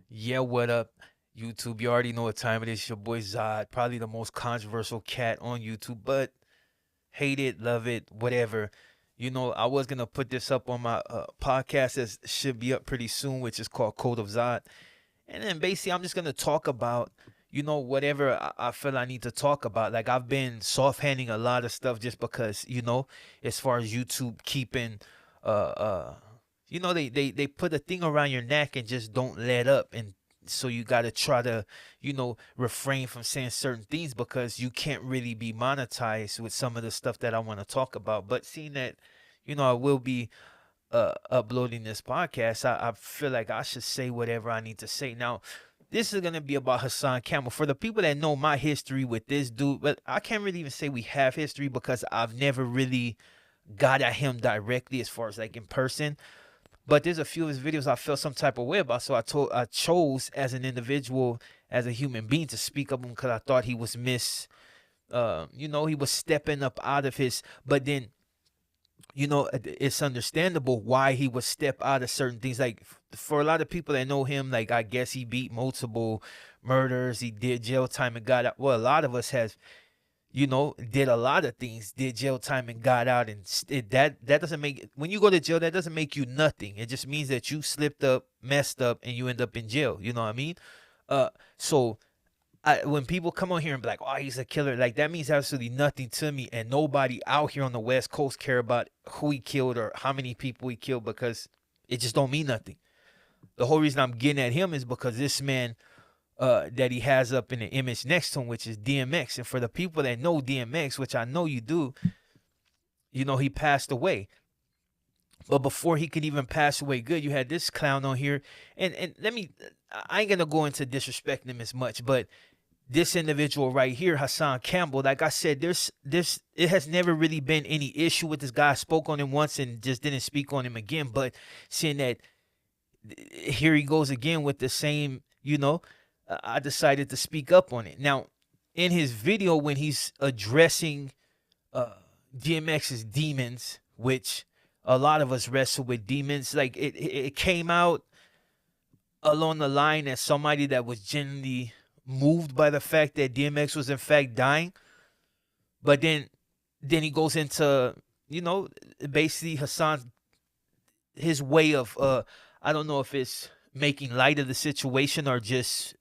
Yeah, what up, YouTube? You already know what time it is. Your boy Zod, probably the most controversial cat on YouTube, but hate it, love it, whatever. I was gonna put this up on my podcast that should be up pretty soon, which is called Code of Zod. And then basically, I'm just gonna talk about, whatever I feel I need to talk about. Like I've been soft handing a lot of stuff just because, as far as YouTube keeping, uh, uh, they put a thing around your neck and just don't let up, and so you gotta try to, refrain from saying certain things because you can't really be monetized with some of the stuff that I want to talk about. But seeing that, I will be uploading this podcast, I feel like I should say whatever I need to say. Now, this is gonna be about Hassan Campbell. For the people that know my history with this dude, but I can't really even say we have history because I've never really got at him directly as far as like in person. But there's a few of his videos I felt some type of way about, so I chose as an individual, as a human being, to speak up on because I thought he was he was stepping up out of his. But then it's understandable why he would step out of certain things. Like for a lot of people that know him, like I guess he beat multiple murders, he did jail time and got out. Well, a lot of us has, did a lot of things, did jail time and got out, and that doesn't make, when you go to jail, that doesn't make you nothing. It just means that you slipped up, messed up, and you end up in jail. You know what I mean? So when people come on here and be like, "Oh, he's a killer," like that means absolutely nothing to me, and nobody out here on the West Coast care about who he killed or how many people he killed because it just don't mean nothing. The whole reason I'm getting at him is because this man that he has up in the image next to him, which is DMX, and for the people that know DMX, which I know you do, he passed away. But before he could even pass away good, you had this clown on here, and I ain't gonna go into disrespecting him as much, but this individual right here, Hassan Campbell, like I said, it has never really been any issue with this guy. I spoke on him once and just didn't speak on him again. But seeing that here he goes again with the same, I decided to speak up on it. Now, in his video, when he's addressing uh, DMX's demons, which a lot of us wrestle with demons, like it came out along the line as somebody that was genuinely moved by the fact that DMX was in fact dying. But then he goes into, basically Hassan, his way of I don't know if it's making light of the situation or just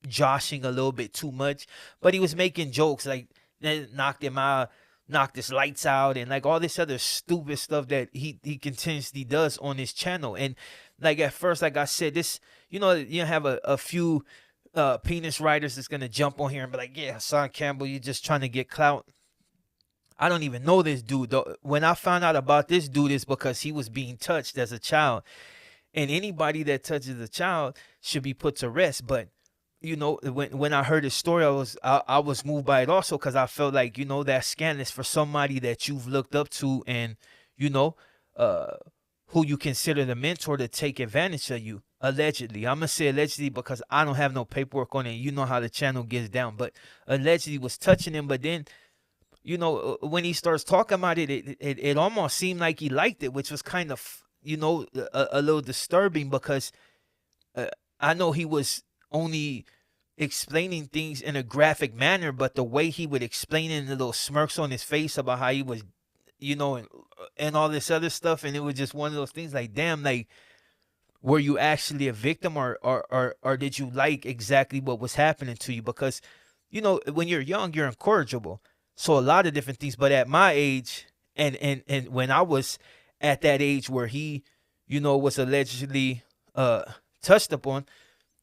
joshing a little bit too much, but he was making jokes like knocked him out, knocked his lights out, and like all this other stupid stuff that he continuously does on his channel. And like at first, like I said, this, you have a few penis writers that's gonna jump on here and be like, "Yeah, Hassan Campbell, you're just trying to get clout." I don't even know this dude though. When I found out about this dude, is because he was being touched as a child, and anybody that touches a child should be put to rest. But when I heard his story, I was moved by it also because I felt like that scandalous for somebody that you've looked up to and you know uh who you consider the mentor to take advantage of you. Allegedly, I'm gonna say allegedly because I don't have no paperwork on it. You know how the channel gets down, but allegedly was touching him. But then when he starts talking about it, it almost seemed like he liked it, which was kind of a little disturbing because uh, I know he was only explaining things in a graphic manner, but the way he would explain it, and the little smirks on his face about how he was, and all this other stuff, and it was just one of those things like, damn, like, were you actually a victim, or did you like exactly what was happening to you? Because when you're young, you're incorrigible, so a lot of different things. But at my age, and when I was at that age where he, was allegedly touched upon,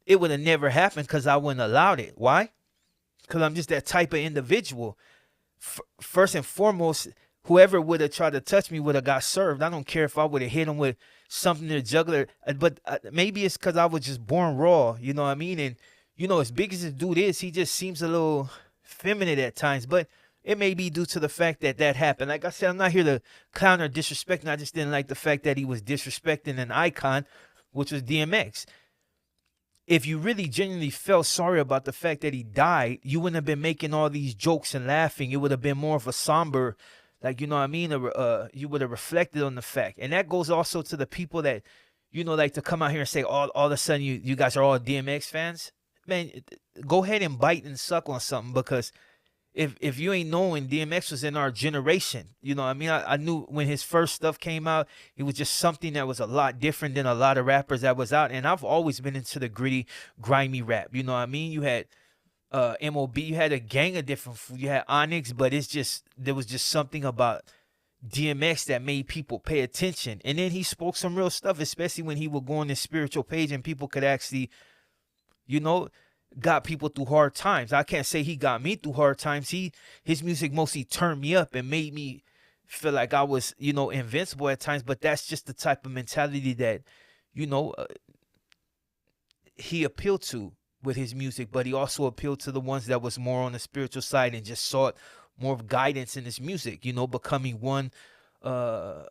it would have never happened because I wouldn't allowed it. Why? Because I'm just that type of individual. First and foremost, whoever would have tried to touch me would have got served. I don't care if I would have hit him with something in the jugular, but maybe it's because I was just born raw. You know what I mean? And as big as this dude is, he just seems a little feminine at times. But it may be due to the fact that happened. Like I said, I'm not here to clown or disrespect, and I just didn't like the fact that he was disrespecting an icon, which was DMX. If you really genuinely felt sorry about the fact that he died, you wouldn't have been making all these jokes and laughing. It would have been more of a somber, like, you know what I mean? You would have reflected on the fact. And that goes also to the people that, like to come out here and say all of a sudden you guys are all DMX fans, man, go ahead and bite and suck on something, because if you ain't knowing, DMX was in our generation. You know what I mean? I knew when his first stuff came out, it was just something that was a lot different than a lot of rappers that was out. And I've always been into the gritty, grimy rap. You know what I mean? You had MOB, you had a gang of different, you had Onyx, but there was just something about DMX that made people pay attention. And then he spoke some real stuff, especially when he would go on his spiritual page and people could actually, you know, got people through hard times. I can't say he got me through hard times. His music mostly turned me up and made me feel like I was, invincible at times. But that's just the type of mentality that, you know, he appealed to with his music. But he also appealed to the ones that was more on the spiritual side and just sought more of guidance in his music, becoming one, how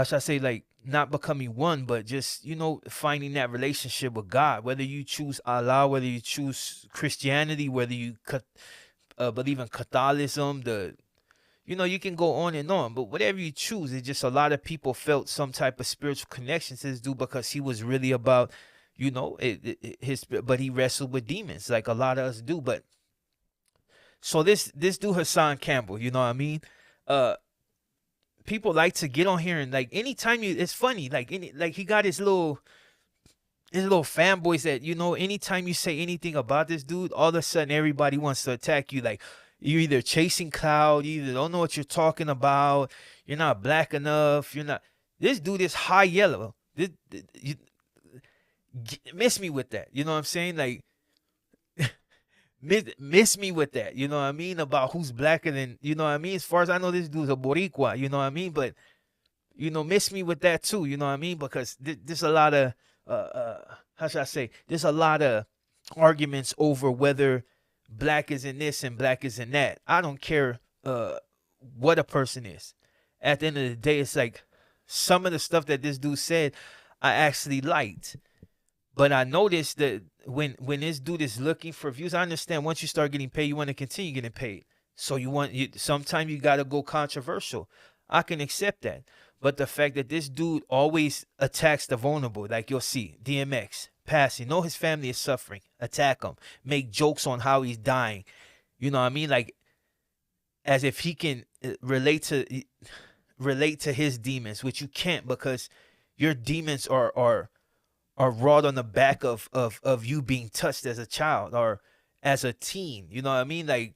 should I say, like, not becoming one, but just, finding that relationship with God, whether you choose Allah, whether you choose Christianity, whether you believe in Catholicism, you can go on and on, but whatever you choose, it's just a lot of people felt some type of spiritual connection to this dude because he was really about, but he wrestled with demons like a lot of us do. But so this dude Hassan Campbell, you know what I mean? People like to get on here and like anytime it's funny, like he got his little fanboys that, anytime you say anything about this dude, all of a sudden everybody wants to attack you. Like, you're either chasing cloud, you either don't know what you're talking about, you're not black enough, you're not. This dude is high yellow. Miss me with that. You know what I'm saying? Like, miss me with that, you know what I mean, about who's blacker than, you know what I mean. As far as I know, this dude's a Boricua, you know what I mean, but miss me with that too, you know what I mean, because there's a lot of how should I say, there's a lot of arguments over whether black is in this and black is in that. I don't care what a person is. At the end of the day, it's like some of the stuff that this dude said I actually liked. But I noticed that when this dude is looking for views, I understand once you start getting paid, you want to continue getting paid. So sometimes you got to go controversial. I can accept that. But the fact that this dude always attacks the vulnerable, like you'll see, DMX, passing, know his family is suffering, attack him, make jokes on how he's dying. You know what I mean? Like, as if he can relate to his demons, which you can't, because your demons are wrought on the back of you being touched as a child or as a teen. You know what I mean? Like,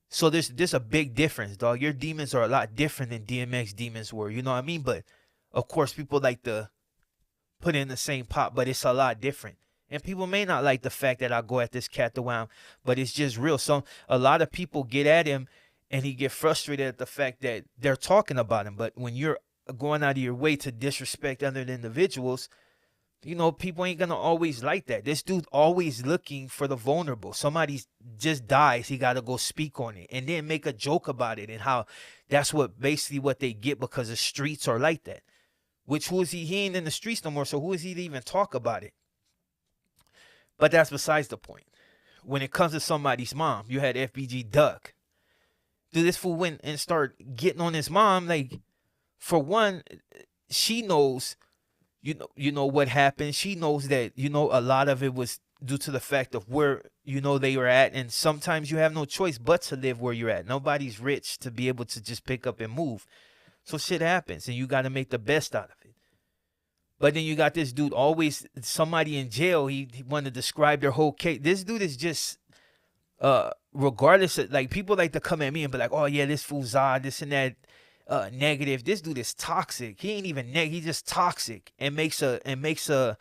so there's a big difference, dog. Your demons are a lot different than DMX demons were. You know what I mean? But of course, people like to put in the same pot, but it's a lot different. And people may not like the fact that I go at this cat the wow, but it's just real. So a lot of people get at him and he get frustrated at the fact that they're talking about him. But when you're going out of your way to disrespect other individuals, people ain't gonna always like that. This dude always looking for the vulnerable. Somebody just dies, he gotta go speak on it and then make a joke about it and how that's basically what they get because the streets are like that. Which who is he? He ain't in the streets no more, so who is he to even talk about it? But that's besides the point. When it comes to somebody's mom, you had FBG Duck. Dude, this fool went and started getting on his mom. Like, for one, she knows you know what happened. She knows that, a lot of it was due to the fact of where, they were at. And sometimes you have no choice but to live where you're at. Nobody's rich to be able to just pick up and move. So shit happens and you got to make the best out of it. But then you got this dude, always somebody in jail. He wanted to describe their whole case. This dude is just, regardless of, like, people like to come at me and be like, oh yeah, this fool's odd, this and that. Negative. This dude is toxic. He ain't even he's just toxic and makes a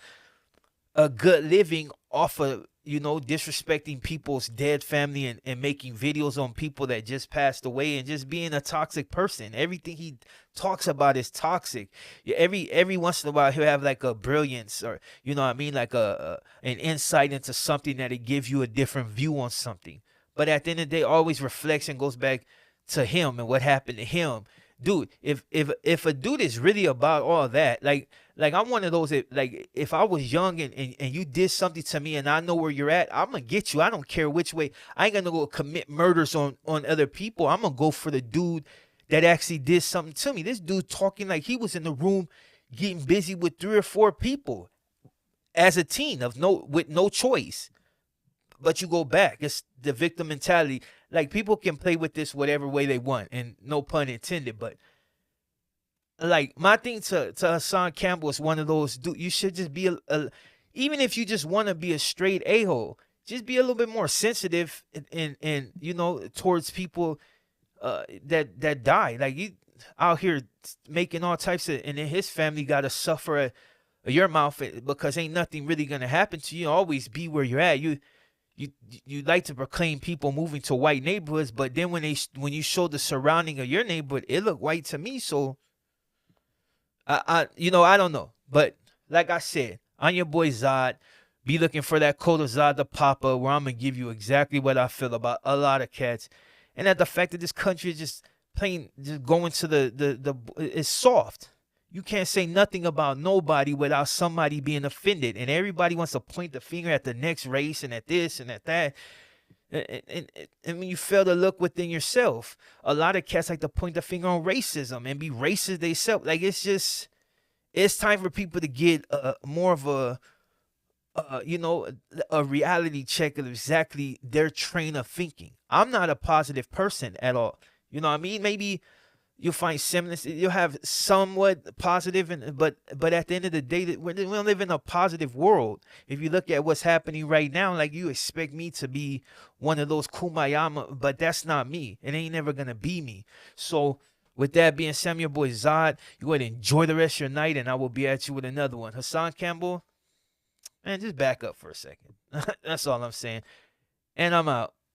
good living off of disrespecting people's dead family and making videos on people that just passed away and just being a toxic person. Everything he talks about is toxic. Every once in a while he'll have like a brilliance or like an insight into something that it gives you a different view on something. But at the end of the day, always reflects and goes back to him and what happened to him. Dude, if a dude is really about all that, like I'm one of those that, like, if I was young and you did something to me and I know where you're at, I'm gonna get you. I don't care which way. I ain't gonna go commit murders on other people. I'm gonna go for the dude that actually did something to me. This dude talking like he was in the room getting busy with 3 or 4 people as a teen of no with no choice. But you go back. It's the victim mentality. Like people can play with this whatever way they want, and no pun intended. But like my thing to Hassan Campbell is one of those. Dude, you should just be even if you just want to be a straight a hole, just be a little bit more sensitive and you know towards people that die. Like you out here making all types of, and then his family got to suffer your mouth because ain't nothing really gonna happen to you. Always be where you're at. You like to proclaim people moving to white neighborhoods, but then when you show the surrounding of your neighborhood, it look white to me. So I don't know, but like I said, I'm your boy Zod. Be looking for that code of Zod to pop up, where I'm gonna give you exactly what I feel about a lot of cats, and that the fact that this country is just just going to the it's soft. You can't say nothing about nobody without somebody being offended, and everybody wants to point the finger at the next race and at this and at that. And when you fail to look within yourself, a lot of cats like to point the finger on racism and be racist themselves. Like it's time for people to get more of a reality check of exactly their train of thinking. I'm not a positive person at all. You know what I mean? Maybe you'll find semblance. You'll have somewhat positive, but at the end of the day, that we don't live in a positive world. If you look at what's happening right now, like you expect me to be one of those kumbaya, but that's not me. It ain't never gonna be me. So with that being said, I'm your boy Zod. You go ahead and enjoy the rest of your night, and I will be at you with another one. Hassan Campbell, man, just back up for a second. That's all I'm saying. And I'm out.